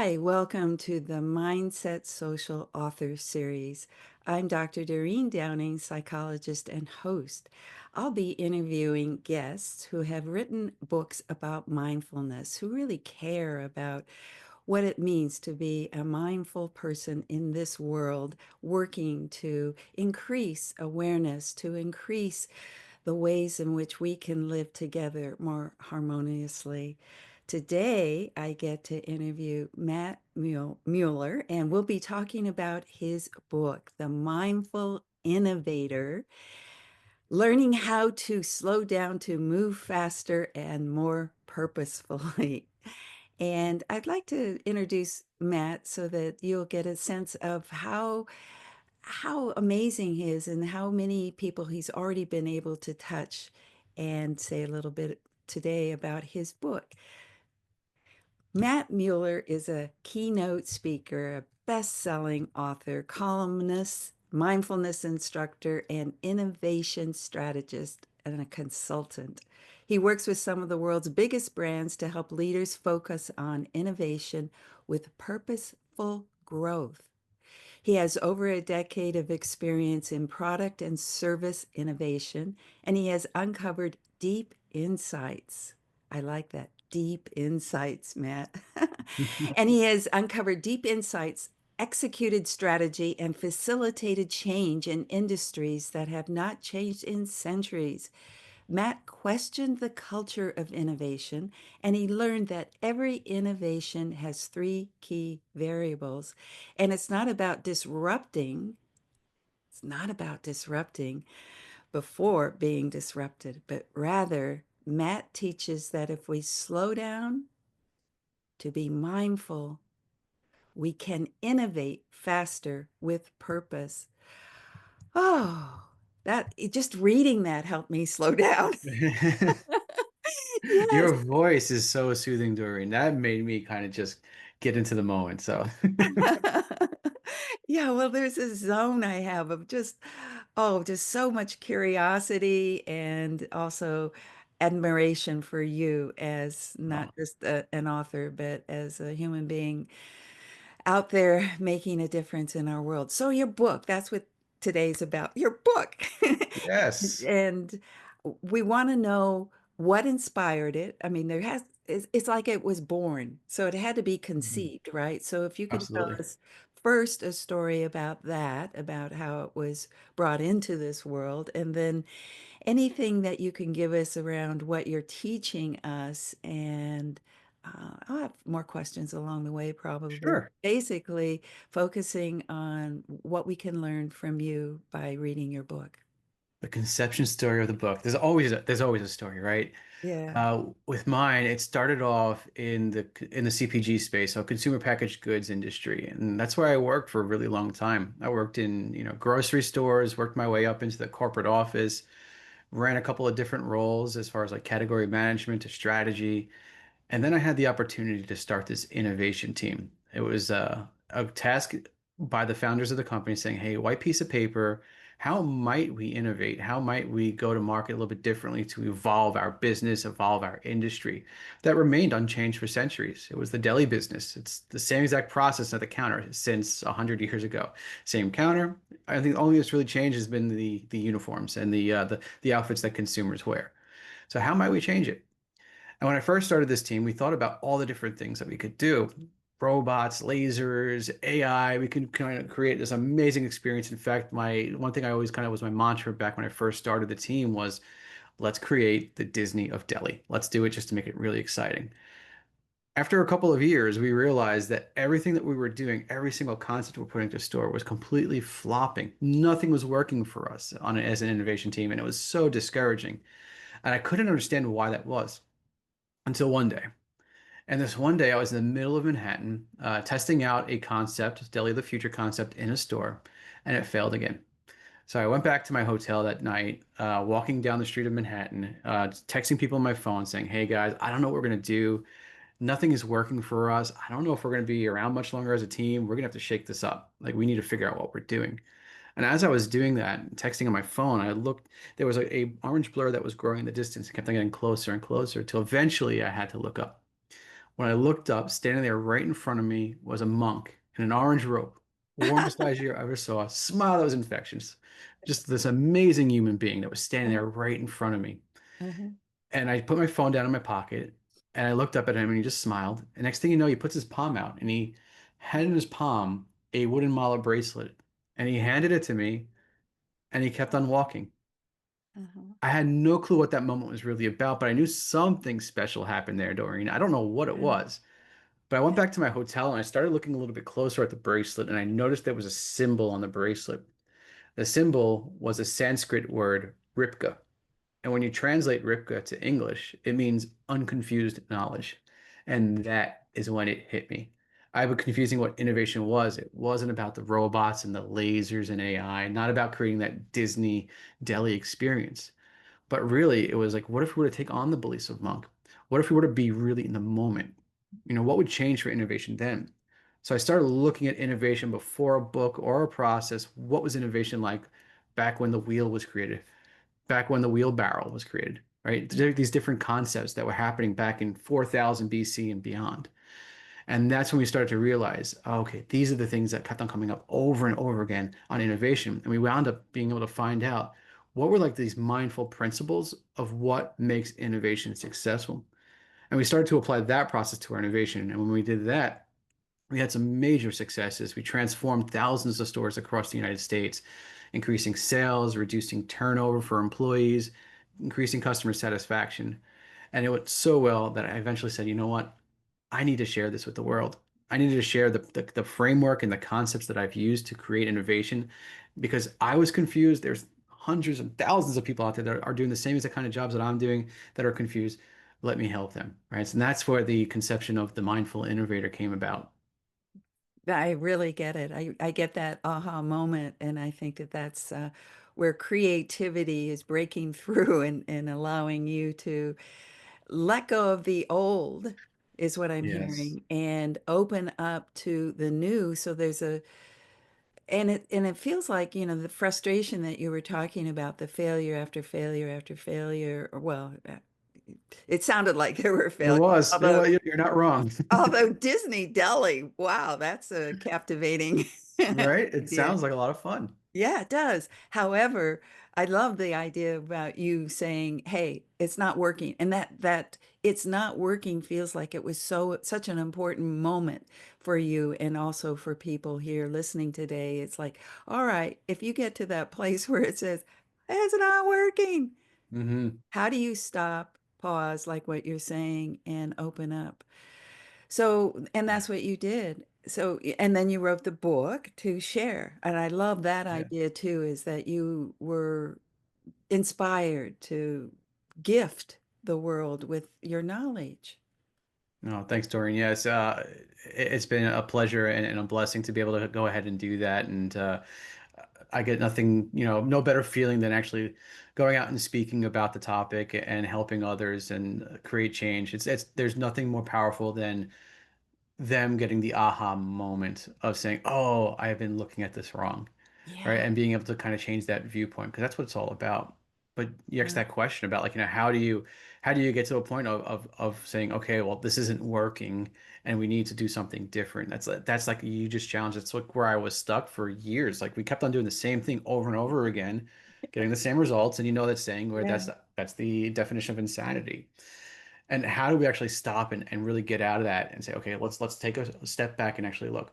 Hi, welcome to the Mindset Social Author Series. I'm Dr. Doreen Downing, psychologist and host. I'll be interviewing guests who have written books about mindfulness, who really care about what it means to be a mindful person in this world, working to increase awareness, to increase the ways in which we can live together more harmoniously. Today, I get to interview Matt Mueller, and we'll be talking about his book, The Mindful Innovator, Learning How to Slow Down to Move Faster and More Purposefully. And I'd like to introduce Matt so that you'll get a sense of how amazing he is and how many people he's already been able to touch, and say a little bit today about his book. Matt Mueller is a keynote speaker, a best-selling author, columnist, mindfulness instructor, and innovation strategist, and a consultant. He works with some of the world's biggest brands to help leaders focus on innovation with purposeful growth. He has over a decade of experience in product and service innovation, and he has uncovered deep insights. I like that. Deep insights, Matt. And he has uncovered deep insights, executed strategy, and facilitated change in industries that have not changed in centuries. Matt questioned the culture of innovation, and he learned that every innovation has three key variables. And it's not about disrupting before being disrupted, but rather, Matt teaches that if we slow down to be mindful, we can innovate faster with purpose. Oh, that just reading that helped me slow down. Yes. Your voice is so soothing, Doreen. That made me kind of just get into the moment. So, Yeah, well, there's a zone I have of just so much curiosity and also admiration for you as not oh, just an author, but as a human being out there making a difference in our world. So your book, that's what today's about, your book. yes. And we want to know what inspired it. I mean, it's like it was born, so it had to be Mhm. conceived, right? So if you could tell Absolutely. us first a story about that, about how it was brought into this world, and then anything that you can give us around what you're teaching us. And I'll have more questions along the way, probably. Sure. Basically, focusing on what we can learn from you by reading your book. The conception story of the book. There's always a story, right? Yeah. With mine, it started off in the CPG space, so consumer packaged goods industry, and that's where I worked for a really long time. I worked in, grocery stores, worked my way up into the corporate office, ran a couple of different roles as far as like category management to strategy. And then I had the opportunity to start this innovation team. It was a task by the founders of the company saying, hey, white piece of paper, how might we innovate? How might we go to market a little bit differently to evolve our business, evolve our industry that remained unchanged for centuries? It was the deli business. It's the same exact process at the counter since 100 years ago. Same counter. I think the only that's really changed has been the uniforms and the outfits that consumers wear. So how might we change it? And when I first started this team, we thought about all the different things that we could do. Robots, lasers, AI, we could kind of create this amazing experience. In fact, my one thing I always kind of was my mantra back when I first started the team was let's create the Disney of Delhi. Let's do it just to make it really exciting. After a couple of years, we realized that everything that we were doing, every single concept we're putting to store was completely flopping. Nothing was working for us as an innovation team, and it was so discouraging. And I couldn't understand why that was until one day. And this one day, I was in the middle of Manhattan testing out a concept, Deli of the Future concept, in a store, and it failed again. So I went back to my hotel that night, walking down the street of Manhattan, texting people on my phone saying, hey guys, I don't know what we're going to do. Nothing is working for us. I don't know if we're going to be around much longer as a team. We're going to have to shake this up. Like, we need to figure out what we're doing. And as I was doing that, texting on my phone, I looked, there was a orange blur that was growing in the distance and kept on getting closer and closer till eventually I had to look up. When I looked up, standing there right in front of me was a monk in an orange robe, warmest eyes you ever saw, smile that was infectious. Just this amazing human being that was standing there right in front of me. Uh-huh. And I put my phone down in my pocket and I looked up at him and he just smiled. And next thing you know, he puts his palm out and he had in his palm a wooden mallet bracelet. And he handed it to me and he kept on walking. Uh-huh. I had no clue what that moment was really about, but I knew something special happened there, Doreen. I don't know what it Yeah. was. But I went back to my hotel and I started looking a little bit closer at the bracelet and I noticed there was a symbol on the bracelet. The symbol was a Sanskrit word, Ripka. And when you translate Ripka to English, it means unconfused knowledge. And that is when it hit me. I was confusing what innovation was. It wasn't about the robots and the lasers and AI, not about creating that Disney Delhi experience. But really, it was like, what if we were to take on the beliefs of Monk? What if we were to be really in the moment? What would change for innovation then? So I started looking at innovation before a book or a process. What was innovation like back when the wheel was created, back when the wheelbarrow was created, right? These different concepts that were happening back in 4000 BC and beyond. And that's when we started to realize, oh, okay, these are the things that kept on coming up over and over again on innovation. And we wound up being able to find out what were like these mindful principles of what makes innovation successful. And we started to apply that process to our innovation. And when we did that, we had some major successes. We transformed thousands of stores across the United States, increasing sales, reducing turnover for employees, increasing customer satisfaction. And it went so well that I eventually said, you know what? I need to share this with the world. I needed to share the framework and the concepts that I've used to create innovation because I was confused. There's hundreds and thousands of people out there that are doing the same exact kind of jobs that I'm doing that are confused. Let me help them, right? And that's where the conception of the mindful innovator came about. I really get it. I get that aha moment, and I think that that's where creativity is breaking through and allowing you to let go of the old, is what I'm Yes. hearing, and open up to the new. So there's a and it feels like, the frustration that you were talking about, the failure after failure after failure, or well, it sounded like there were It failures, was. It although was. You're not wrong. although Disney Deli, wow, that's a captivating Right? It idea. sounds like a lot of fun. Yeah, it does. However, I love the idea about you saying, "Hey, it's not working." And that it's not working feels like it was such an important moment for you and also for people here listening today. It's like, "All right, if you get to that place where it says, it's not working, Hmm. how do you stop, pause, like what you're saying, and open up?" So, and that's what you did. So, and then you wrote the book to share. And I love that Yeah. idea too, is that you were inspired to gift the world with your knowledge. No, thanks, Doreen. Yes, it's been a pleasure and a blessing to be able to go ahead and do that. And I get nothing, no better feeling than actually going out and speaking about the topic and helping others and create change. There's nothing more powerful than them getting the aha moment of saying, "Oh, I have been looking at this wrong." Right? Yeah. And being able to kind of change that viewpoint because that's what it's all about. But you asked that question about like, how do you get to a point of saying, okay, well, this isn't working and we need to do something different. That's like you just challenged. It's like where I was stuck for years. Like we kept on doing the same thing over and over again, getting the same results. And you know that saying where Yeah. that's the definition of insanity. And how do we actually stop and really get out of that and say, okay, let's take a step back and actually look.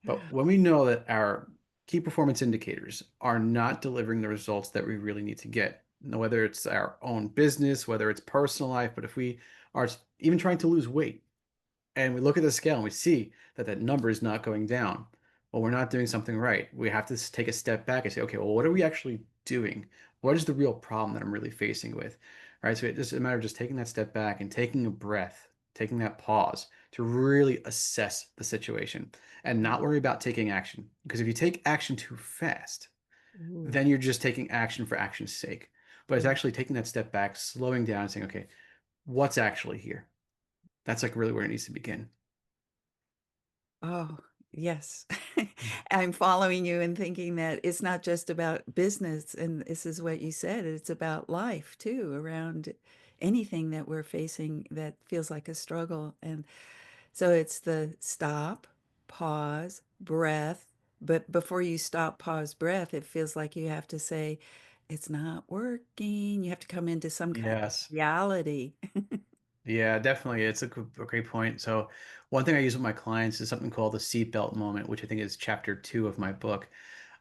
But when we know that our key performance indicators are not delivering the results that we really need to get, whether it's our own business, whether it's personal life, but if we are even trying to lose weight, and we look at the scale and we see that that number is not going down, well, we're not doing something right. We have to take a step back and say, okay, well, what are we actually doing? What is the real problem that I'm really facing with? Right. So it's just a matter of just taking that step back and taking a breath, taking that pause to really assess the situation and not worry about taking action. Because if you take action too fast, Ooh. then you're just taking action for action's sake. But it's actually taking that step back, slowing down and saying, okay, what's actually here? That's like really where it needs to begin. Oh, yes. I'm following you and thinking that it's not just about business, and this is what you said, it's about life too, around anything that we're facing that feels like a struggle. And so it's the stop, pause, breath. But before you stop, pause, breath, it feels like you have to say, it's not working. You have to come into some kind of Yes. reality. Yeah, definitely. It's a great point. So, one thing I use with my clients is something called the seatbelt moment, which I think is chapter 2 of my book.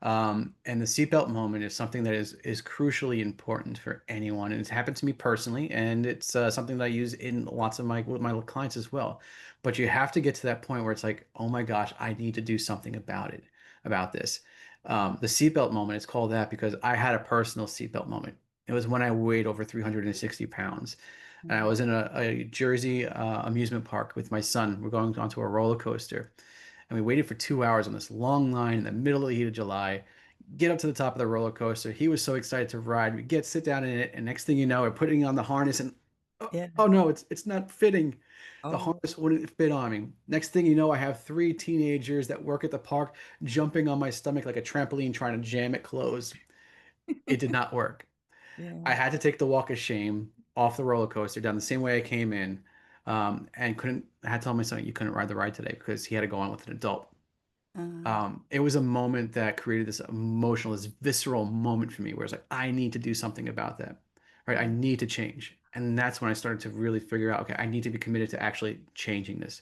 And the seatbelt moment is something that is crucially important for anyone, and it's happened to me personally, and it's something that I use in lots of my with my clients as well. But you have to get to that point where it's like, oh my gosh, I need to do something about it, about this. The seatbelt moment, it's called that because I had a personal seatbelt moment. It was when I weighed over 360 pounds. And I was in a Jersey amusement park with my son. We're going onto a roller coaster. And we waited for 2 hours on this long line in the middle of the heat of July. Get up to the top of the roller coaster. He was so excited to ride. We sit down in it, and next thing you know, we're putting on the harness, and oh, Yeah. oh no, it's not fitting. The Oh, harness wouldn't fit on me. Next thing you know, I have three teenagers that work at the park jumping on my stomach like a trampoline, trying to jam it closed. It did not work. I yeah. had to take the walk of shame off the roller coaster down the same way I came in, and couldn't. I had to tell my son, you couldn't ride the ride today because he had to go on with an adult. Uh, It was a moment that created this emotional, this visceral moment for me where it's like, I need to do something about that, right? I yeah. need to change. And that's when I started to really figure out, okay, I need to be committed to actually changing this.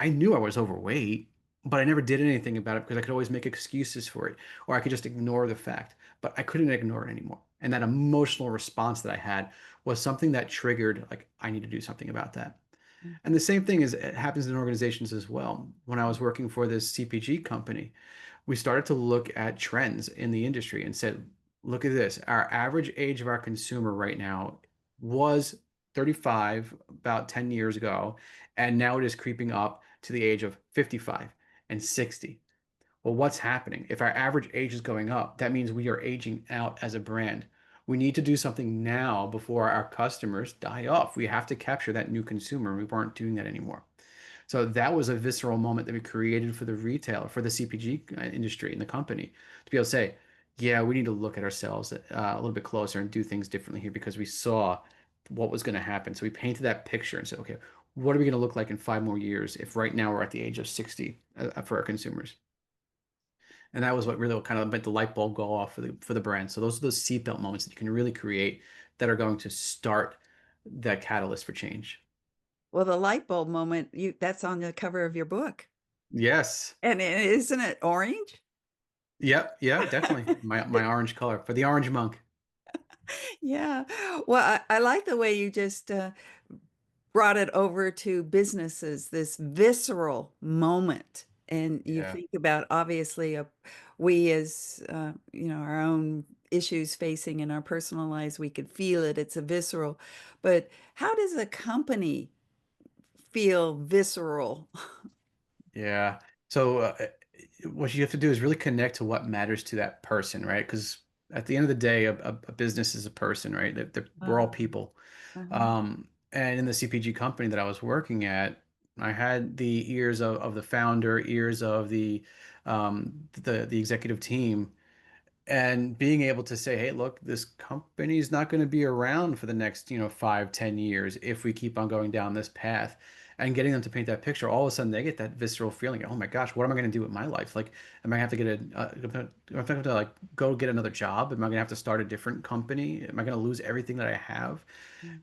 I knew I was overweight, but I never did anything about it because I could always make excuses for it, or I could just ignore the fact, but I couldn't ignore it anymore. And that emotional response that I had was something that triggered, like, I need to do something about that. And Mhm. the same thing is it happens in organizations as well. When I was working for this CPG company, we started to look at trends in the industry and said, look at this. Our average age of our consumer right now was 35 about 10 years ago, and now it is creeping up to the age of 55 and 60. Well, what's happening? If our average age is going up, that means we are aging out as a brand. We need to do something now before our customers die off. We have to capture that new consumer. We weren't doing that anymore. So that was a visceral moment that we created for the retailer, for the CPG industry and the company to be able to say, yeah, we need to look at ourselves a little bit closer and do things differently here because we saw what was going to happen. So we painted that picture and said, okay, what are we going to look like in 5 more years if right now we're at the age of 60 for our consumers? And that was what really kind of made the light bulb go off for the brand. So those are those seatbelt moments that you can really create that are going to start that catalyst for change. Well, the light bulb moment, you that's on the cover of your book. Yes. And isn't it orange? Yep. Yeah, definitely. My orange color for the orange monk. Yeah. Well, I like the way you just brought it over to businesses, this visceral moment. And you Yeah. think about obviously we as our own issues facing in our personal lives, we could feel it. It's a visceral. But how does a company feel visceral? Yeah. So what you have to do is really connect to what matters to that person, right? Because at the end of the day, a business is a person, right? We're all Uh, people. uh-huh. And in the CPG company that I was working at, I had the ears of the founder, ears of the executive team, and being able to say, hey, look, this company is not going to be around for the next 5, 10 years if we keep on going down this path, and getting them to paint that picture, all of a sudden they get that visceral feeling, oh my gosh, what am I going to do with my life? Like, am I gonna have to get am I gonna have to like go get another job? Am I going to have to start a different company? Am I going to lose everything that I have?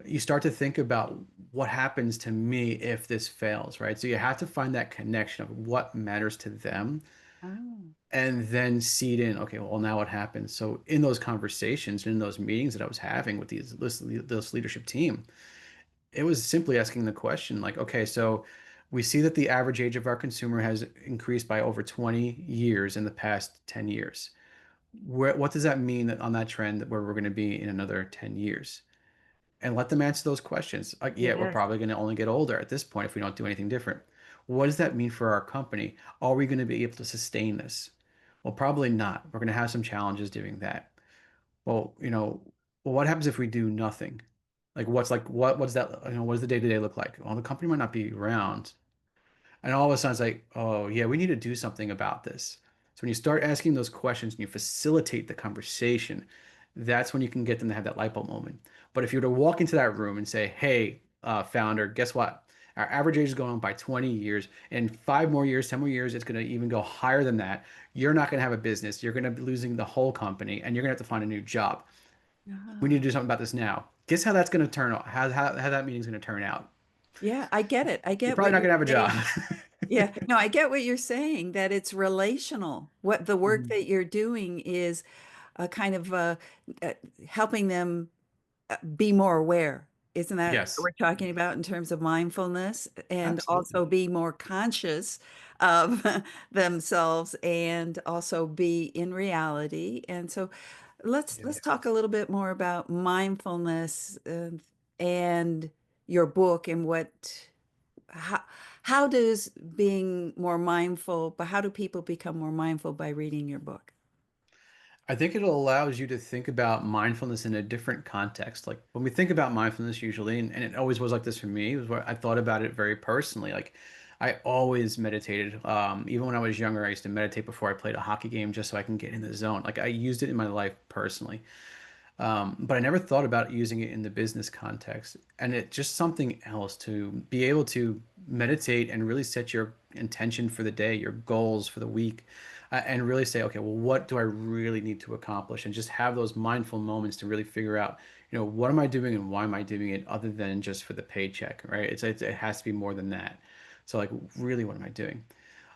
You start to think about what happens to me if this fails, right? So you have to find that connection of what matters to them Oh, and then seed in, okay, well, now what happens? So in those conversations, in those meetings that I was having with this leadership team, it was simply asking the question like, okay, so we see that the average age of our consumer has increased by over 20 years in the past 10 years. What does that mean that on that trend where we're going to be in another 10 years? And let them answer those questions. Like, yeah, we're yes. probably going to only get older at this point if we don't do anything different. What does that mean for our company? Are we going to be able to sustain this? Well, probably not. We're going to have some challenges doing that. Well, well, what happens if we do nothing? Like what's that, what does the day-to-day look like? Well, the company might not be around. And all of a sudden it's like, oh yeah, we need to do something about this. So when you start asking those questions and you facilitate the conversation, that's when you can get them to have that light bulb moment. But if you were to walk into that room and say, hey, founder, guess what? Our average age is going on by 20 years. In 5 more years, 10 more years, it's going to even go higher than that. You're not going to have a business. You're going to be losing the whole company and you're going to have to find a new job. We need Ah, to do something about this now. Guess how that's going to turn out, how that meeting's going to turn out. yeah, I get it. I You're get probably what not you're going to have a saying. job. Yeah, no, I get what you're saying, that it's relational. What the work Mhm. that you're doing is a kind of uh, helping them be more aware. Isn't that what Yes, we're talking about in terms of mindfulness? And absolutely. also be more conscious of themselves and also be in reality. And so let's Yeah. talk a little bit more about mindfulness and your book and what how how does being more mindful, but how do people become more mindful by reading your book? I think it allows you to think about mindfulness in a different context. Like when we think about mindfulness usually, and it always was like this for me, was where I thought about it very personally. Like I always meditated. Even when I was younger, I used to meditate before I played a hockey game just so I can get in the zone. Like I used it in my life personally. But I never thought about using it in the business context. And it's just something else to be able to meditate and really set your intention for the day, your goals for the week, and really say, okay, well, what do I really need to accomplish? And just have those mindful moments to really figure out, what am I doing and why am I doing it other than just for the paycheck, right? It has to be more than that. So, like, really, what am I doing?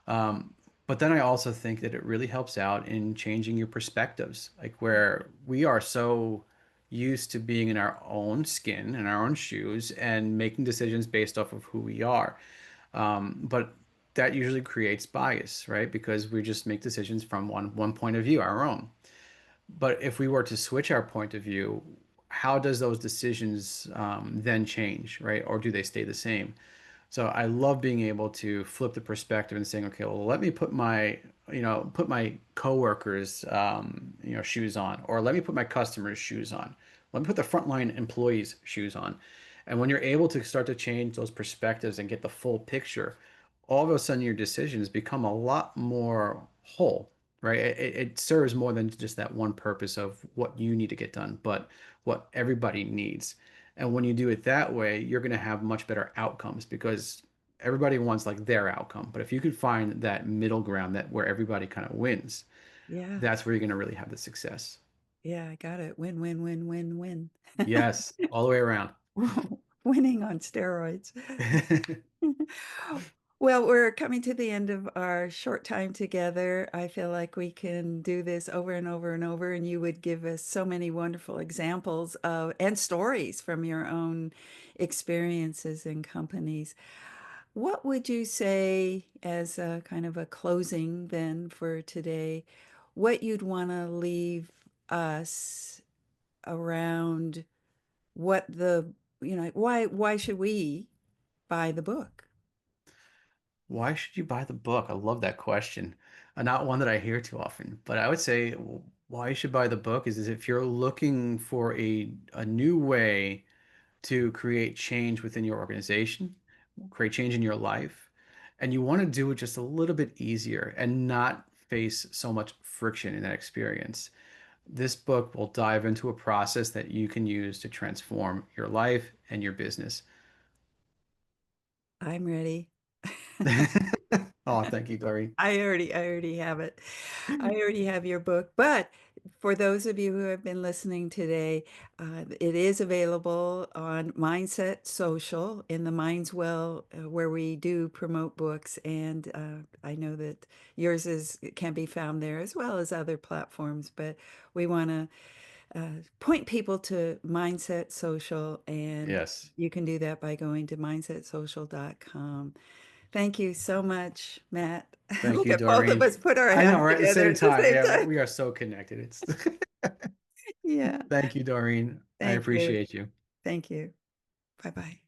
Um, but then I also think that it really helps out in changing your perspectives, like where we are so used to being in our own skin and our own shoes and making decisions based off of who we are. But that usually creates bias, right? Because we just make decisions from one point of view, our own. But if we were to switch our point of view, how does those decisions then change, right? Or do they stay the same? So I love being able to flip the perspective and saying, okay, well, let me put my coworkers, shoes on, or let me put my customers' shoes on. Let me put the frontline employees' shoes on. And when you're able to start to change those perspectives and get the full picture, all of a sudden your decisions become a lot more whole, right? It serves more than just that one purpose of what you need to get done, but what everybody needs. And when you do it that way, you're going to have much better outcomes because everybody wants like their outcome. But if you could find that middle ground that where everybody kind of wins, Yeah. that's where you're going to really have the success. Yeah, I got it. Win, win, win, win, win. Yes, all the way around. Winning on steroids. Well, we're coming to the end of our short time together. I feel like we can do this over and over and over, and you would give us so many wonderful examples of and stories from your own experiences in companies. What would you say as a kind of a closing then for today? What you'd want to leave us around what why should we buy the book? Why should you buy the book? I love that question. Not one that I hear too often, but I would say why you should buy the book is if you're looking for a new way to create change within your organization, create change in your life, and you want to do it just a little bit easier and not face so much friction in that experience. This book will dive into a process that you can use to transform your life and your business. I'm ready. Oh, thank you, Doreen. I already have it. I already have your book. But for those of you who have been listening today, it is available on Mindset Social in the Minds Well, where we do promote books. And I know that yours is can be found there as well as other platforms. But we want to point people to Mindset Social, and Yes. you can do that by going to mindsetsocial.com. Thank you so much, Matt. Thank Look you, at both of Doreen. us put our I know, hands right? At the together same at the time, same yeah, time. we are so connected. It's Yeah. Thank you, Doreen. I Thank you. appreciate you. Thank you. Bye bye.